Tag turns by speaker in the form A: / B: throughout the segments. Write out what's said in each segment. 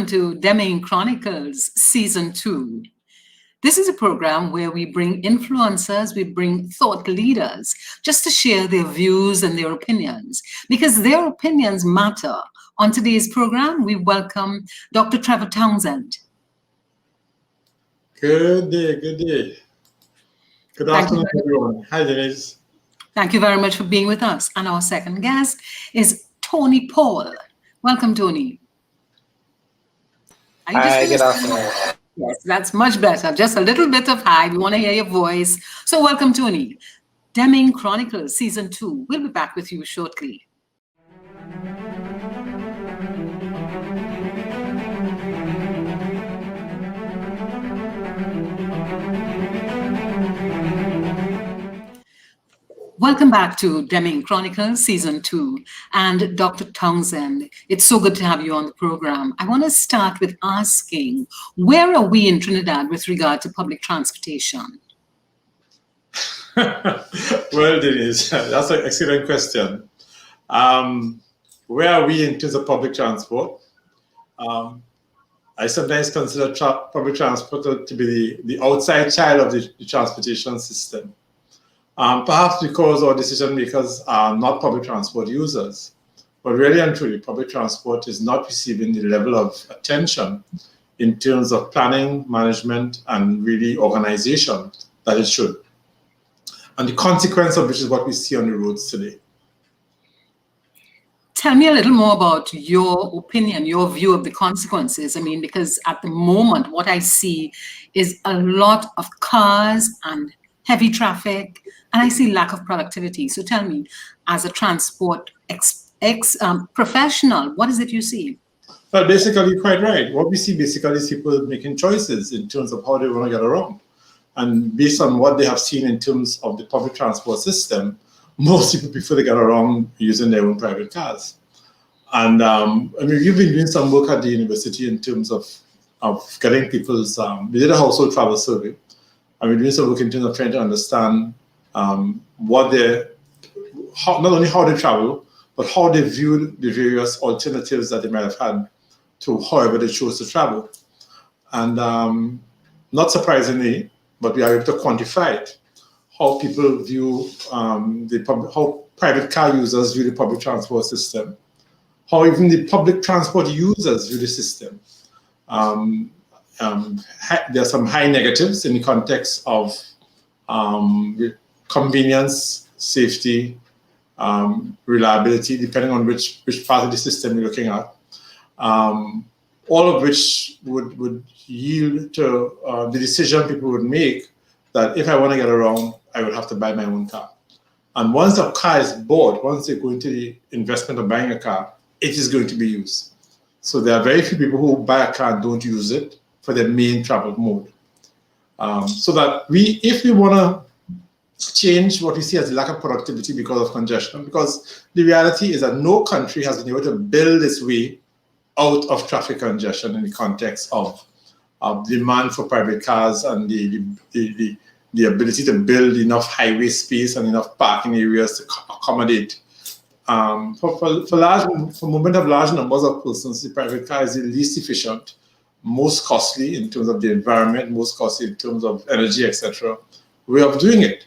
A: welcome to Deming Chronicles Season 2. This is a program where we bring influencers, we bring thought leaders just to share their views and their opinions, because their opinions matter. On today's program, we welcome Dr. Trevor Townsend.
B: Good day, good day. Good afternoon, everyone. Hi, Denise.
A: Thank you very much for being with us. And our second guest is Tony Paul. Welcome, Tony.
C: Hi, good afternoon.
A: Yes, that's much better. Just a little bit of hi. We want to hear your voice. So welcome, Tony. Deming Chronicles Season 2. We'll be back with you shortly. Welcome back to Deming Chronicles Season 2. And Dr. Townsend, it's so good to have you on the program. I want to start with asking, where are we in Trinidad with regard to public transportation?
B: Well, Denise, that's an excellent question. Where are we in terms of public transport? I sometimes consider public transport to be the outside child of the transportation system. Perhaps because our decision makers are not public transport users. But really and truly, public transport is not receiving the level of attention in terms of planning, management, and really organization that it should. And the consequence of which is what we see on the roads today.
A: Tell me a little more about your opinion, your view of the consequences. I mean, because at the moment, what I see is a lot of cars and heavy traffic, and I see lack of productivity. So tell me, as a transport professional, what is it you see?
B: Well, basically, you're quite right. What we see basically is people making choices in terms of how they want to get around. And based on what they have seen in terms of the public transport system, most people prefer to get around using their own private cars. And I mean, you've been doing some work at the university in terms of getting people's, we did a household travel survey. And we're doing some work in terms of trying to understand not only how they travel, but how they view the various alternatives that they might have had to however they chose to travel. And not surprisingly, but we are able to quantify it, how people view how private car users view the public transport system, how even the public transport users view the system. There are some high negatives in the context of convenience, safety, reliability, depending on which part of the system you're looking at. All of which would yield to the decision people would make that if I want to get around, I would have to buy my own car. And once a car is bought, once they go into the investment of buying a car, it is going to be used. So there are very few people who buy a car and don't use it for their main travel mode. So that if we want to change what we see as the lack of productivity because of congestion, because the reality is that no country has been able to build its way out of traffic congestion in the context of demand for private cars and the ability to build enough highway space and enough parking areas to accommodate. For movement of large numbers of persons, the private car is the least efficient, most costly in terms of the environment, most costly in terms of energy, etc. way of doing it.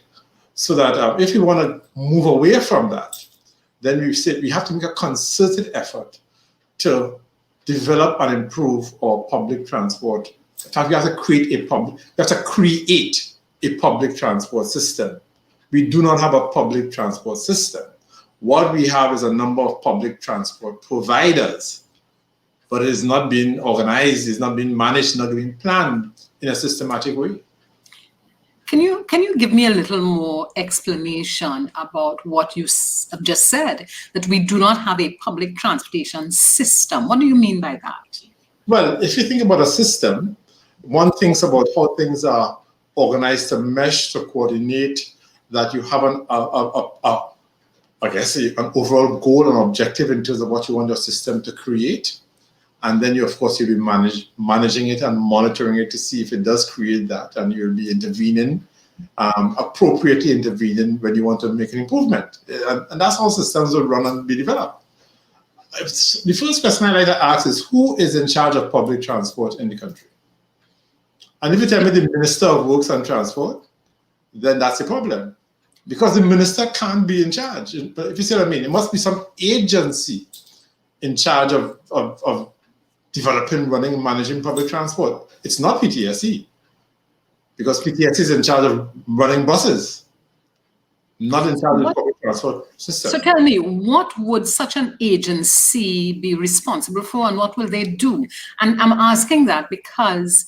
B: So that if we want to move away from that, then we said we have to make a concerted effort to develop and improve our public transport. In fact, we have to create a public transport system. We do not have a public transport system. What we have is a number of public transport providers, but it is not being organized, it's not being managed, not being planned in a systematic way.
A: Can you give me a little more explanation about what you have just said, that we do not have a public transportation system? What do you mean by that?
B: Well, if you think about a system, one thinks about how things are organized to mesh, to coordinate, that you have an overall goal and objective in terms of what you want your system to create. And then you'll be managing it and monitoring it to see if it does create that, and you'll be intervening, appropriately intervening when you want to make an improvement. And that's how systems will run and be developed. the first question I like to ask is, who is in charge of public transport in the country? And if you tell me the Minister of Works and Transport, then that's a problem. Because the minister can't be in charge. If you see what I mean, it must be some agency in charge of developing, running, and managing public transport. It's not PTSE, because PTSE is in charge of running buses, not in charge of the public transport system.
A: So tell me, what would such an agency be responsible for, and what will they do? And I'm asking that because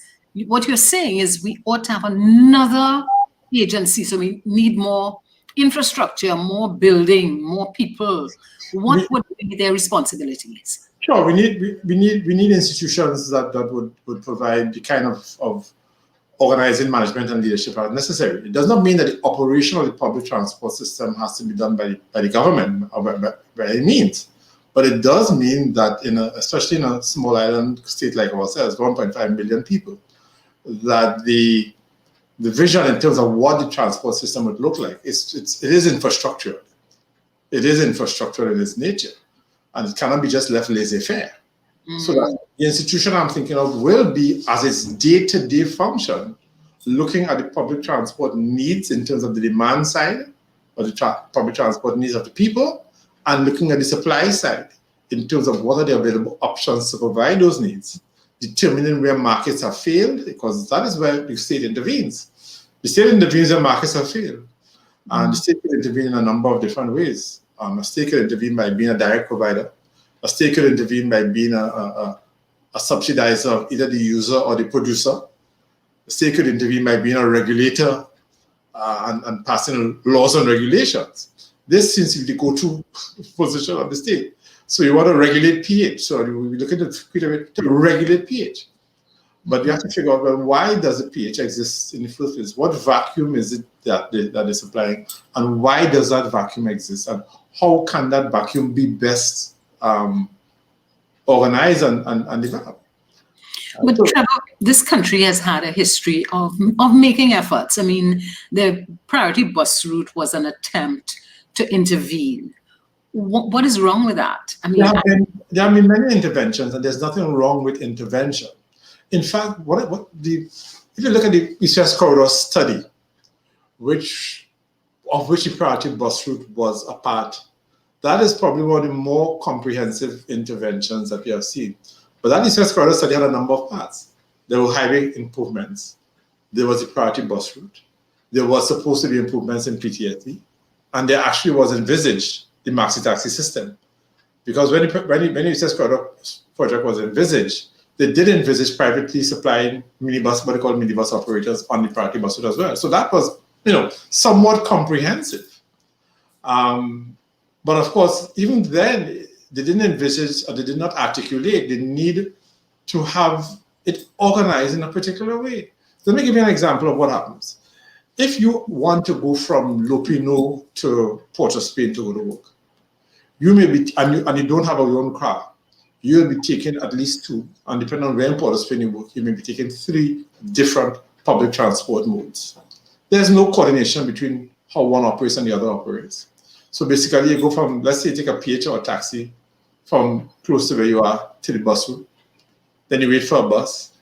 A: what you're saying is we ought to have another agency, so we need more infrastructure, more building, more people. What would be their responsibilities?
B: Sure, we need institutions that would provide the kind of organizing, management, and leadership are necessary. It does not mean that the operation of the public transport system has to be done by the government or by any means. But it does mean that, especially in a small island state like ourselves, 1.5 million people, that the vision in terms of what the transport system would look like, it is infrastructure. It is infrastructure in its nature, and it cannot be just left laissez-faire. So that the institution I'm thinking of will be, as its day-to-day function, looking at the public transport needs in terms of the demand side, or the public transport needs of the people, and looking at the supply side in terms of what are the available options to provide those needs, determining where markets have failed, because that is where the state intervenes. The state intervenes where markets have failed. And the state can intervene in a number of different ways. A state can intervene by being a direct provider. A state could intervene by being a subsidizer of either the user or the producer. The state could intervene by being a regulator and passing laws and regulations. This seems to be the go-to position of the state. So you want to regulate pH. So we look at to regulate pH. But you have to figure out, well, why does the pH exist in the first place? What vacuum is it that they're supplying? And why does that vacuum exist? And how can that vacuum be best organized and developed?
A: But Trevor, this country has had a history of making efforts. I mean, the priority bus route was an attempt to intervene. What is wrong with that? I mean,
B: there have been many interventions, and there's nothing wrong with intervention. In fact, if you look at the East-West Corridor study, of which the priority bus route was a part, that is probably one of the more comprehensive interventions that we have seen. But that East-West Corridor study had a number of parts. There were highway improvements. There was the priority bus route. There was supposed to be improvements in PTSE. And there actually was envisaged the maxi-taxi system. Because when the East-West Corridor project was envisaged, they did envisage privately supplying minibus, what they call minibus operators on the priority bus route as well. So that was, somewhat comprehensive. But of course, even then, they didn't envisage or they did not articulate the need to have it organized in a particular way. Let me give you an example of what happens. If you want to go from Lopino to Port of Spain to go to work, you may be, and you don't have your own car, you'll be taking at least 2, and depending on where in Port of Spain you work, you may be taking 3 different public transport modes. There's no coordination between how one operates and the other operates. So basically you go from, let's say you take a PH or a taxi from close to where you are to the bus route. Then you wait for a bus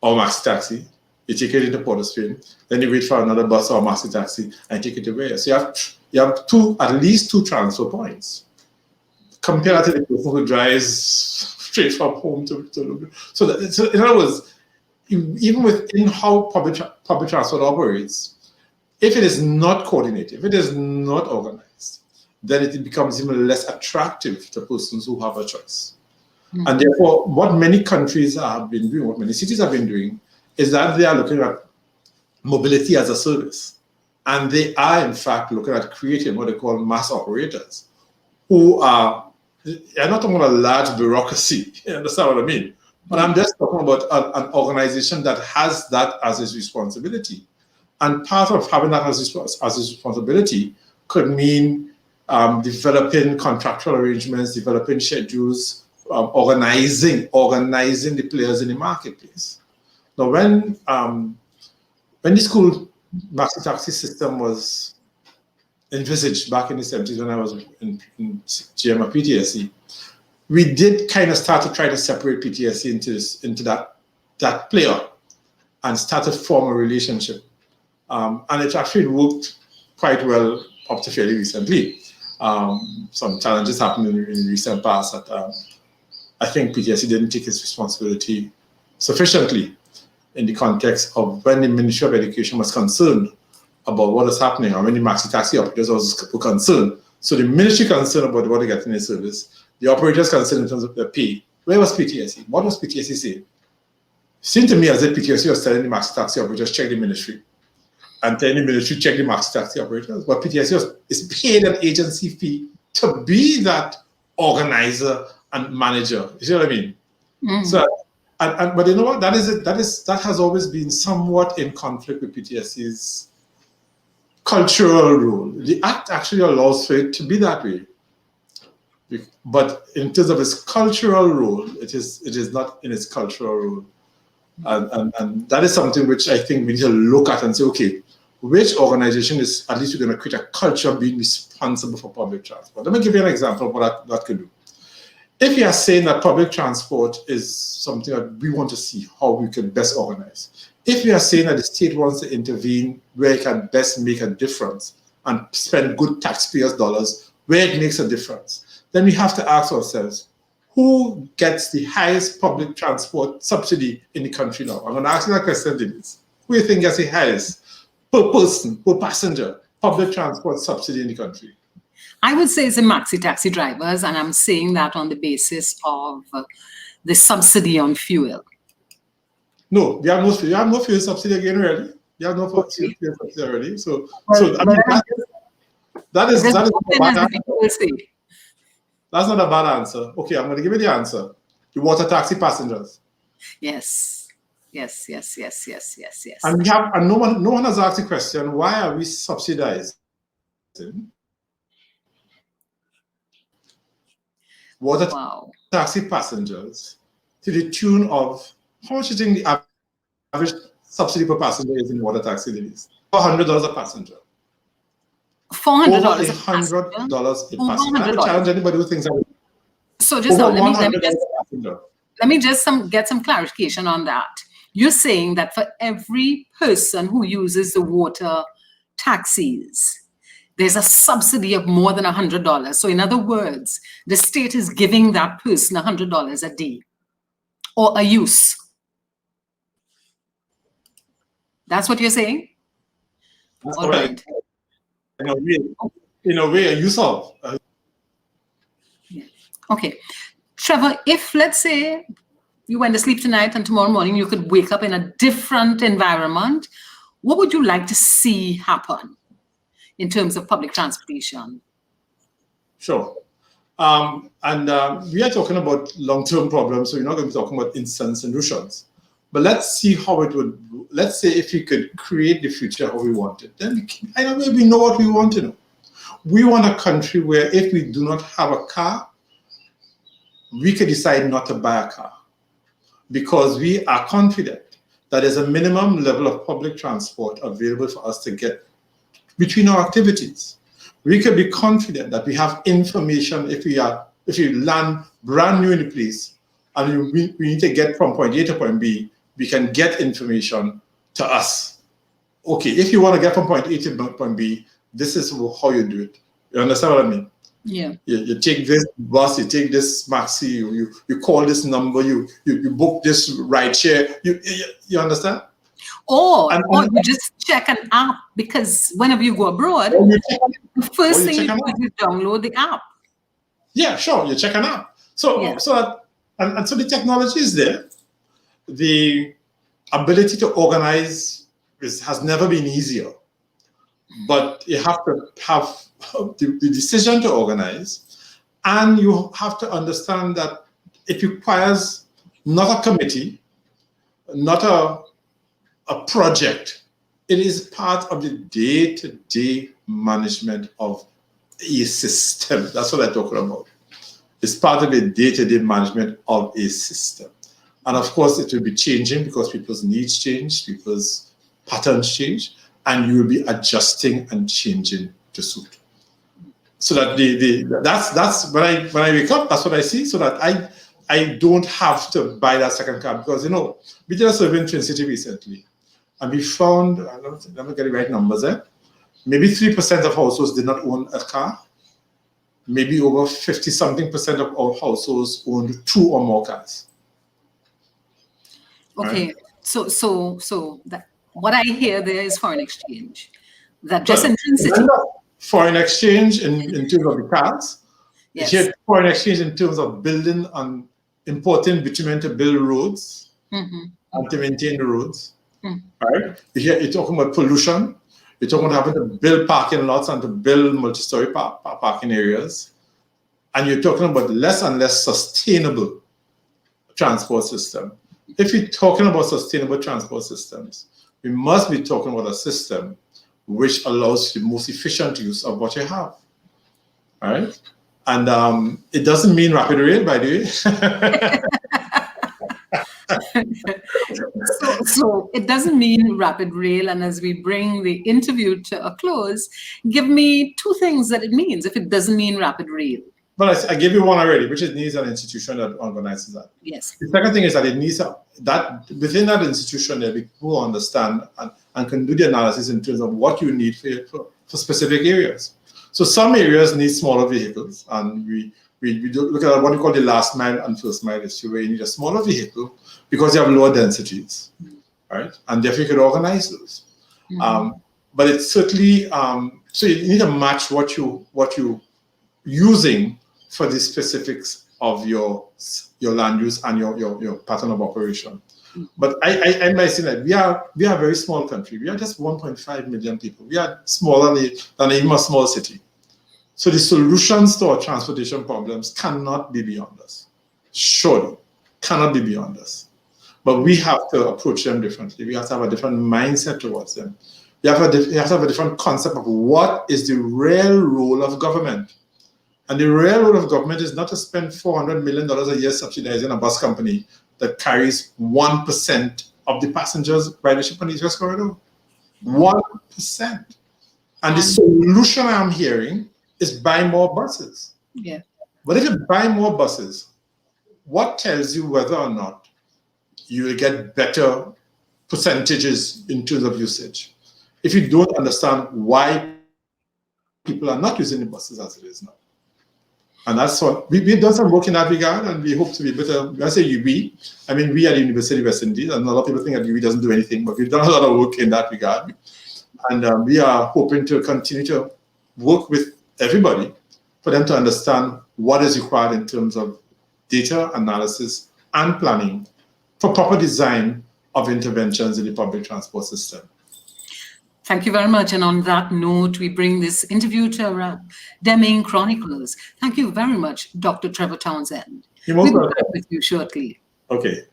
B: or maxi taxi. You take it into Port of Spain. Then you wait for another bus or maxi taxi and take it to where. So you have at least 2 transfer points. Compare that to the person who drives straight from home to so in other words, even within how public transport operates, if it is not coordinated, if it is not organized, then it becomes even less attractive to persons who have a choice. Mm-hmm. And therefore, what many countries have been doing, what many cities have been doing, is that they are looking at mobility as a service. And they are, in fact, looking at creating what they call mass operators, who are not talking about a large bureaucracy, you understand what I mean? But I'm just talking about an organization that has that as its responsibility. And part of having that as its responsibility could mean developing contractual arrangements, developing schedules, organizing the players in the marketplace. Now, when the school maxi taxi system was envisaged back in the 70s when I was in GM at PTSE, we did kind of start to try to separate PTSC into that player and start to form a relationship. And it actually worked quite well up to fairly recently. Some challenges happened in the recent past that I think PTSC didn't take its responsibility sufficiently in the context of when the Ministry of Education was concerned about what is happening, or when the maxi taxi operators were concerned. So the ministry concerned about what they get in their service, the operators concerned in terms of their pay. Where was PTSC? What was PTSC saying? It seemed to me as if PTSC was telling the maxi taxi operators, check the ministry. And telling the ministry, check the maxi taxi operators. But PTSC is paid an agency fee to be that organizer and manager. You see what I mean? Mm. So, but you know what? That has always been somewhat in conflict with PTSC's cultural role. The Act actually allows for it to be that way. But in terms of its cultural role, it is not in its cultural role. And that is something which I think we need to look at and say, okay, which organization is at least going to create a culture of being responsible for public transport? Let me give you an example of what that could do. If you are saying that public transport is something that we want to see how we can best organize, if you are saying that the state wants to intervene where it can best make a difference and spend good taxpayers' dollars where it makes a difference, then we have to ask ourselves, who gets the highest public transport subsidy in the country now? I'm going to ask you that question, Denise. Who do you think gets the highest per person, per passenger, public transport subsidy in the country?
A: I would say it's the maxi taxi drivers, and I'm saying that on the basis of the subsidy on fuel.
B: No, we have no fuel subsidy again, really. We have no fuel subsidy already. So I mean, that is not a bad answer. That's not a bad answer. Okay, I'm going to give you the answer. The water taxi passengers.
A: Yes.
B: And no one has asked the question, why are we subsidizing water taxi passengers to the tune of, how much do you think the average subsidy per passenger is in water taxi ladies? $400 a passenger.
A: $400
B: $100 a passenger. I would challenge anybody who thinks that.
A: So just let me just get some clarification on that. You're saying that for every person who uses the water taxis, there's a subsidy of more than $100. So in other words, the state is giving that person $100 a day or a use. That's what you're saying?
B: That's all right. In a way, a use of.
A: Yeah. Okay. Trevor, if let's say you went to sleep tonight and tomorrow morning you could wake up in a different environment, what would you like to see happen in terms of public transportation?
B: Sure. We are talking about long-term problems, so we're not going to be talking about instant solutions. But let's see how it would, let's say if we could create the future how we want it, then we know what we want to know. We want a country where if we do not have a car, we could decide not to buy a car because we are confident that there's a minimum level of public transport available for us to get between our activities. We could be confident that we have information if we land brand new in the place and we need to get from point A to point B, we can get information to us. Okay, if you want to get from point A to point B, this is how you do it. You understand what I mean?
A: Yeah.
B: You take this bus, you take this maxi, you call this number, you book this ride share. You understand?
A: Or you just check an app, because whenever you go abroad, the first thing you do is download the app.
B: Yeah, sure. You check an app. So the technology is there. The ability to organize has never been easier. But you have to have the decision to organize, and you have to understand that it requires not a committee, not a project. It is part of the day-to-day management of a system. That's what I'm talking about. It's part of the day-to-day management of a system. And of course, it will be changing because people's needs change, people's patterns change, and you will be adjusting and changing to suit. so that that's when I wake up, that's what I see, so that I don't have to buy that second car. Because we did a survey in Twin City recently, and we found, let me get the right numbers there, maybe 3% of households did not own a car. Maybe over 50-something% of our households owned 2 or more cars.
A: Okay,
B: right?
A: so that what I hear there is foreign exchange. That just in Twin City.
B: Foreign exchange in terms of the cars.
A: Yes.
B: Here, foreign exchange in terms of building and importing bitumen to build roads and to maintain the roads. Right? Here, you're talking about pollution. You're talking about having to build parking lots and to build multi-story parking areas. And you're talking about less and less sustainable transport system. If you're talking about sustainable transport systems, we must be talking about a system which allows the most efficient use of what you have. All right? And it doesn't mean rapid rail, by the
A: way. So it doesn't mean rapid rail. And as we bring the interview to a close, give me 2 things that it means if it doesn't mean rapid rail.
B: Well, I gave you one already, which is needs an institution that organizes that.
A: Yes.
B: The second thing is that it needs that within that institution there be people who understand and can do the analysis in terms of what you need for specific areas. So some areas need smaller vehicles, and we look at what we call the last mile and first mile issue, where you need a smaller vehicle because you have lower densities, right? And therefore you could organize those. But it's certainly so you need to match what you using for the specifics of your land use and your pattern of operation. But I might say that we are a very small country. We are just 1.5 million people. We are smaller than even a small city. So the solutions to our transportation problems cannot be beyond us. Surely, cannot be beyond us. But we have to approach them differently. We have to have a different mindset towards them. You have to have a different concept of what is the real role of government. And the real role of government is not to spend $400 million a year subsidizing a bus company that carries 1% of the passengers ridership on the East West Corridor. 1%. And the solution I'm hearing is buy more buses.
A: Yeah.
B: But if you buy more buses, what tells you whether or not you will get better percentages in terms of usage? If you don't understand why people are not using the buses as it is now. And that's what we've done some work in that regard, and we hope to be better. When I say we at the University of West Indies, and a lot of people think that UB doesn't do anything, but we've done a lot of work in that regard. And we are hoping to continue to work with everybody for them to understand what is required in terms of data analysis and planning for proper design of interventions in the public transport system.
A: Thank you very much. And on that note, we bring this interview to a wrap. Deming Chronicles. Thank you very much, Dr. Trevor Townsend.
B: We'll be back
A: with you shortly.
B: Okay.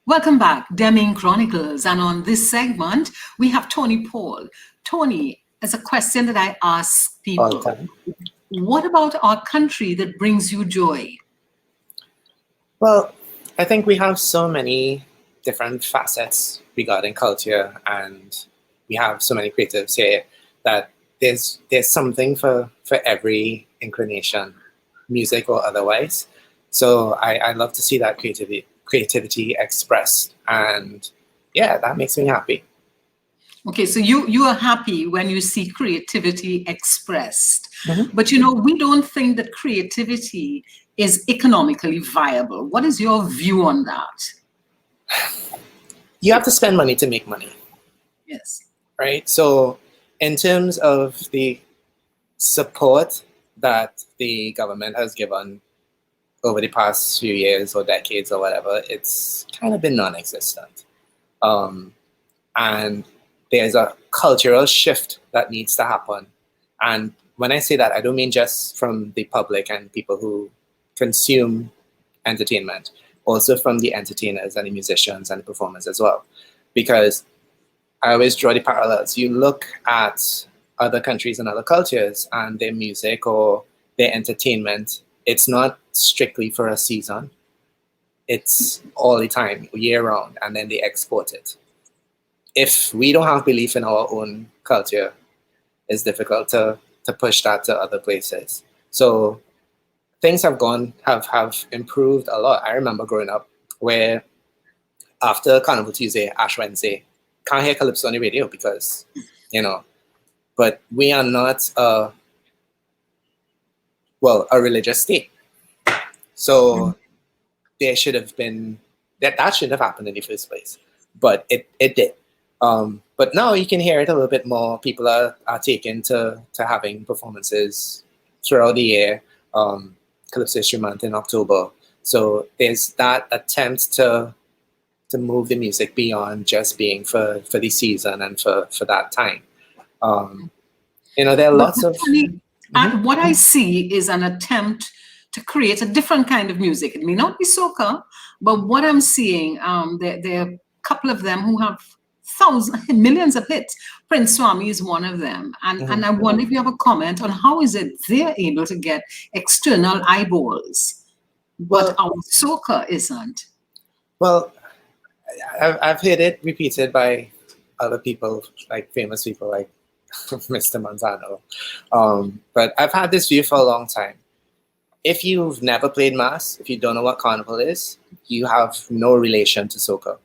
A: Welcome back, Deming Chronicles. And on this segment, we have Tony Paul. Tony, as a question that I ask people, what about our country that brings you joy?
C: Well, I think we have so many different facets regarding culture, and we have so many creatives here that there's something for every inclination, music or otherwise. So I love to see that creativity expressed, and yeah, that makes me happy.
A: Okay, so you are happy when you see creativity expressed. But we don't think that creativity is economically viable. What is your view on that?
C: You have to spend money to make money.
A: Yes.
C: Right? So in terms of the support that the government has given over the past few years or decades or whatever, it's kind of been non-existent. And there's a cultural shift that needs to happen. And when I say that, I don't mean just from the public and people who consume entertainment, also from the entertainers and the musicians and the performers as well. Because I always draw the parallels. You look at other countries and other cultures, and their music or their entertainment it's not strictly for a season. It's all the time, year round, and then they export it. If we don't have belief in our own culture, it's difficult to push that to other places. So things have improved a lot. I remember growing up where after Carnival Tuesday, Ash Wednesday, can't hear Calypso on the radio because, but we are not a religious state. So there should have been, that shouldn't have happened in the first place, but it did. But now you can hear it a little bit more. People are taken to having performances throughout the year. Calypso History Month in October. So there's that attempt to move the music beyond just being for the season and for that time. There are lots of...
A: What I see is an attempt to create a different kind of music. It may not be soca, but what I'm seeing, there are a couple of them who have millions of hits. Prince Swami is one of them. And I wonder if you have a comment on how is it they're able to get external eyeballs, but our soca isn't.
C: Well, I've heard it repeated by other people, like famous people like Mr. Manzano. But I've had this view for a long time. If you've never played Mass, if you don't know what Carnival is, you have no relation to soca.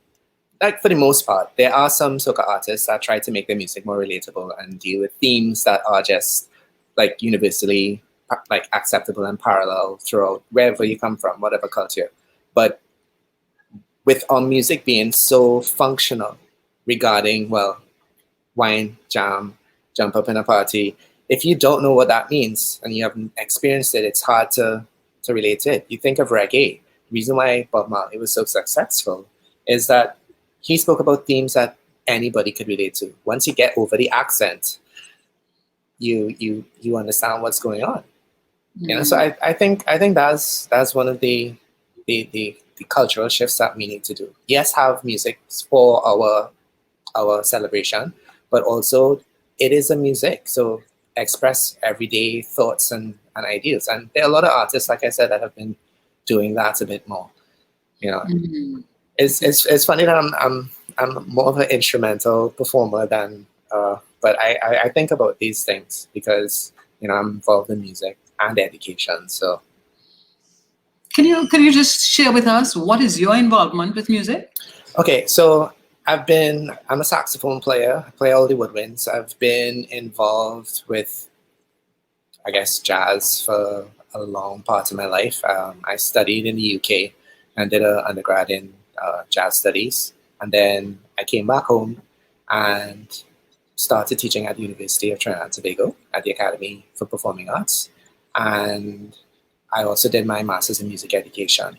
C: Like for the most part, there are some soca artists that try to make their music more relatable and deal with themes that are just like universally like acceptable and parallel throughout wherever you come from, whatever culture. But with our music being so functional regarding, wine, jam, jump up in a party, if you don't know what that means and you haven't experienced it, it's hard to relate to it. You think of reggae. The reason why Bob Marley was so successful is that he spoke about themes that anybody could relate to. Once you get over the accent, you understand what's going on. So I think that's one of the cultural shifts that we need to do. Yes, have music for our celebration, but also it is a music. So express everyday thoughts and ideas. And there are a lot of artists, like I said, that have been doing that a bit more. It's funny that I'm more of an instrumental performer than, but I think about these things because I'm involved in music and education. So,
A: can you just share with us what is your involvement with music?
C: Okay, so I'm a saxophone player. I play all the woodwinds. I've been involved with, I guess, jazz for a long part of my life. I studied in the UK and did an undergrad in jazz studies. And then I came back home and started teaching at the University of Trinidad and Tobago at the Academy for Performing Arts. And I also did my master's in music education.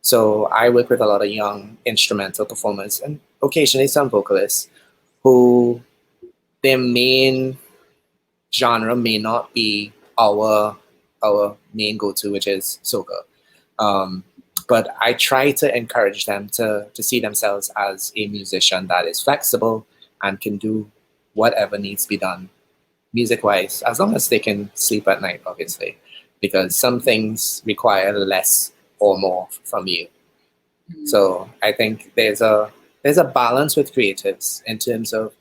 C: So I work with a lot of young instrumental performers and occasionally some vocalists who their main genre may not be our main go-to, which is soca. But I try to encourage them to see themselves as a musician that is flexible and can do whatever needs to be done music-wise, as long as they can sleep at night, obviously, because some things require less or more from you. So I think there's a balance with creatives in terms of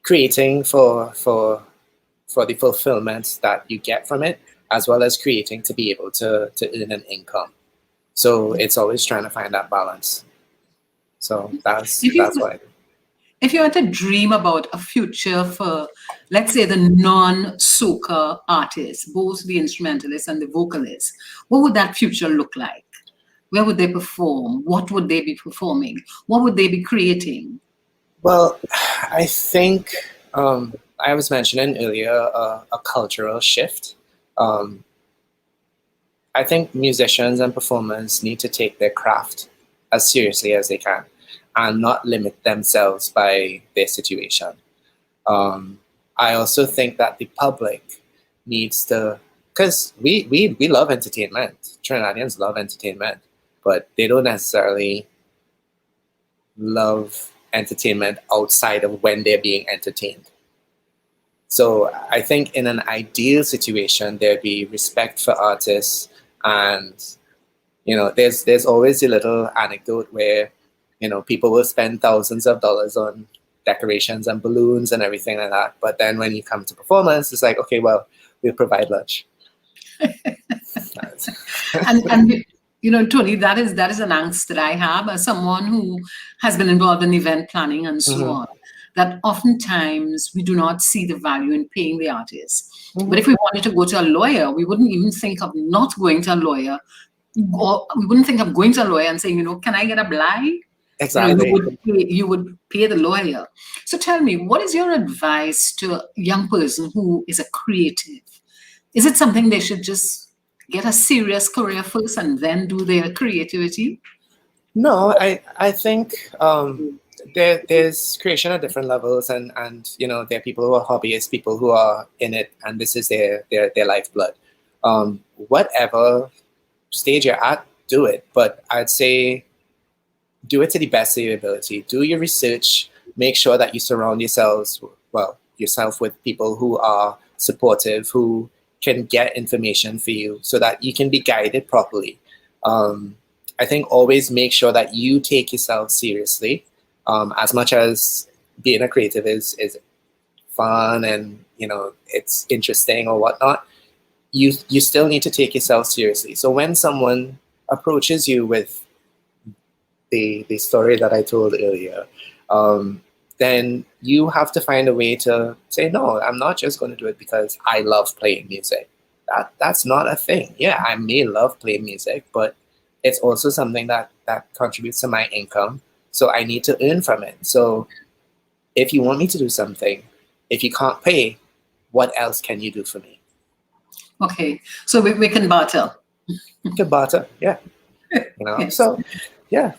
C: creating for the fulfillment that you get from it, as well as creating to be able to earn an income. So it's always trying to find that balance. So that's what I do.
A: If you had to dream about a future for, let's say, the non-soca artists, both the instrumentalists and the vocalists, what would that future look like? Where would they perform? What would they be performing? What would they be creating?
C: Well, I think I was mentioning earlier a cultural shift. I think musicians and performers need to take their craft as seriously as they can and not limit themselves by their situation. I also think that the public needs to, because we love entertainment. Trinidadians love entertainment, but they don't necessarily love entertainment outside of when they're being entertained. So I think in an ideal situation, there'd be respect for artists, and there's always a little anecdote where people will spend thousands of dollars on decorations and balloons and everything like that. But then when you come to performance, it's like, okay, well, we'll provide lunch.
A: and Tony, that is an angst that I have as someone who has been involved in event planning and so on, that oftentimes we do not see the value in paying the artists. But if we wanted to go to a lawyer, we wouldn't even think of not going to a lawyer, or we wouldn't think of going to a lawyer and saying, can I get a bly?
C: Exactly.
A: You would pay the lawyer. So tell me, what is your advice to a young person who is a creative? Is it something they should just get a serious career first and then do their creativity?
C: No, I think there's creation at different levels, and there are people who are hobbyists, people who are in it, and this is their lifeblood. Whatever stage you're at, do it. But I'd say do it to the best of your ability. Do your research. Make sure that you surround yourself with people who are supportive, who can get information for you so that you can be guided properly. I think always make sure that you take yourself seriously. As much as being a creative is fun and it's interesting or whatnot, you still need to take yourself seriously. So when someone approaches you with the story that I told earlier, then you have to find a way to say, no, I'm not just going to do it because I love playing music. That's not a thing. Yeah, I may love playing music, but it's also something that contributes to my income. So I need to earn from it. So if you want me to do something, if you can't pay, what else can you do for me?
A: Okay, so we can barter.
C: You can barter, yeah.
A: Yes.
C: So yeah.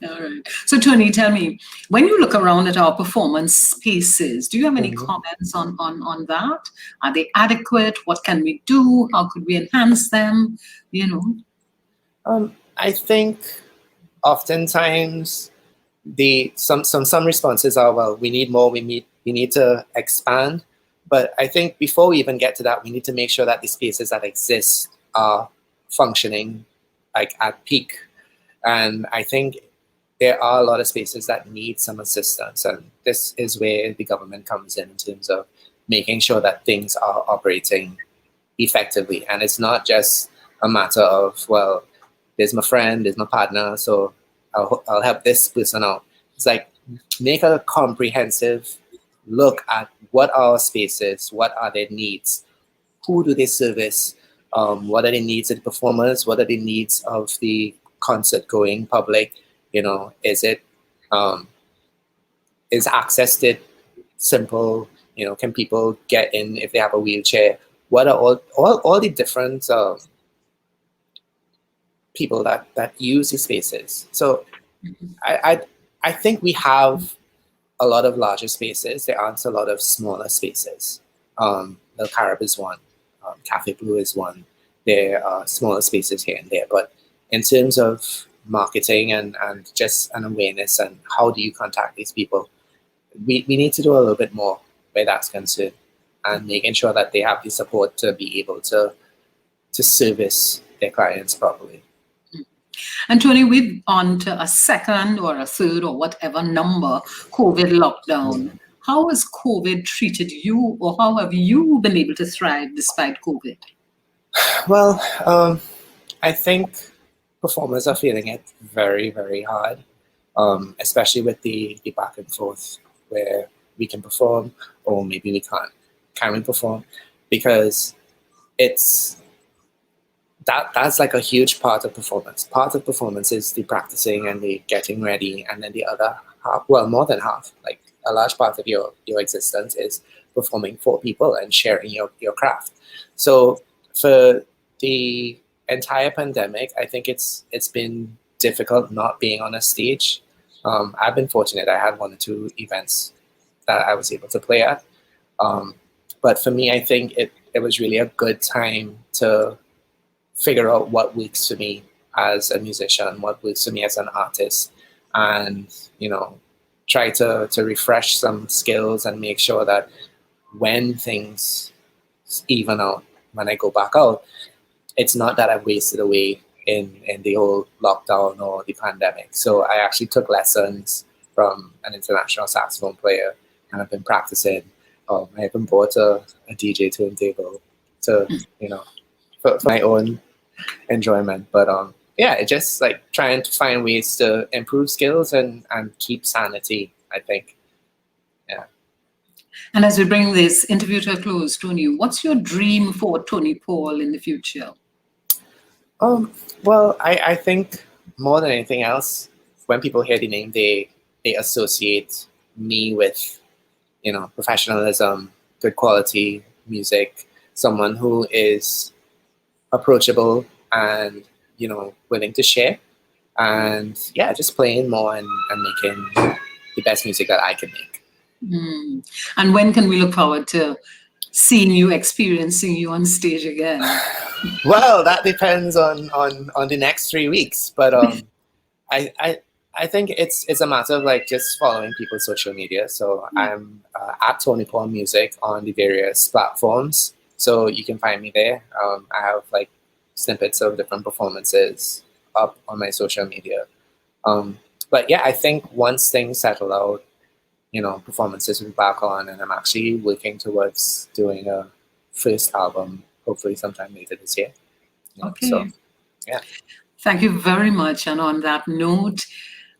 A: All right. So Tony, tell me, when you look around at our performance spaces, do you have any comments on that? Are they adequate? What can we do? How could we enhance them?
C: I think oftentimes some responses are, well, we need more, we need to expand. But I think before we even get to that, we need to make sure that the spaces that exist are functioning like at peak. And I think there are a lot of spaces that need some assistance. And this is where the government comes in terms of making sure that things are operating effectively. And it's not just a matter of, well, there's my friend, there's my partner, so I'll help this person out. It's like, make a comprehensive look at what are our spaces, what are their needs, who do they service, what are the needs of the performers, what are the needs of the concert-going public. Is access to simple? Can people get in if they have a wheelchair? What are all the different people that use these spaces? So I think we have a lot of larger spaces. There aren't a lot of smaller spaces. The Carib is one. Cafe Blue is one. There are smaller spaces here and there. But in terms of marketing and just an awareness and how do you contact these people, we need to do a little bit more where that's concerned, and making sure that they have the support to be able to service their clients properly.
A: And Tony, we've on to a second or a third or whatever number COVID lockdown. How has COVID treated you, or how have you been able to thrive despite COVID?
C: Well, I think performers are feeling it very, very hard, especially with the back and forth where we can perform or maybe we can't. Can we perform? Because that's like a huge part of performance. Part of performance is the practicing and the getting ready, and then the other half, well, more than half, like a large part of your existence is performing for people and sharing your craft. So for the entire pandemic, I think it's been difficult not being on a stage. I've been fortunate. I had 1 or 2 events that I was able to play at. But for me, I think it was really a good time to figure out what works for me as a musician, what works for me as an artist, and try to refresh some skills and make sure that when things even out, when I go back out, it's not that I've wasted away in the whole lockdown or the pandemic. So I actually took lessons from an international saxophone player, and I've been practicing. I even bought a DJ turntable to, for my own enjoyment. But yeah, it's just like trying to find ways to improve skills and keep sanity, I think. Yeah.
A: And as we bring this interview to a close, Tony, what's your dream for Tony Paul in the future?
C: Well, I think more than anything else, when people hear the name, they associate me with, professionalism, good quality music, someone who is approachable and, willing to share. And yeah, just playing more and making the best music that I can make.
A: And when can we look forward to seeing you, experiencing you on stage again?
C: Well, that depends on the next 3 weeks, but I think it's a matter of like just following people's social media. So I'm at Tony Paul Music on the various platforms, so you can find me there. I have like snippets of different performances up on my social media. But yeah, I think once things settle out, performances will be back on, and I'm actually working towards doing a first album, hopefully sometime later this year.
A: Okay.
C: So, yeah.
A: Thank you very much. And on that note,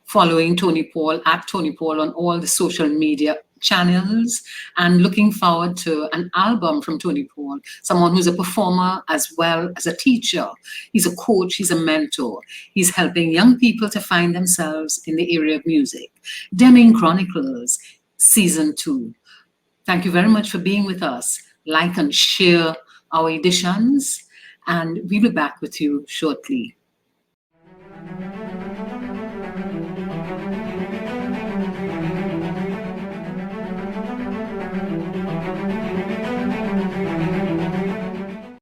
A: following Tony Paul at Tony Paul on all the social media channels, and looking forward to an album from Tony Paul, someone who's a performer as well as a teacher. He's a coach, he's a mentor. He's helping young people to find themselves in the area of music. Deming Chronicles, Season 2. Thank you very much for being with us. Like and share our editions, and we'll be back with you shortly.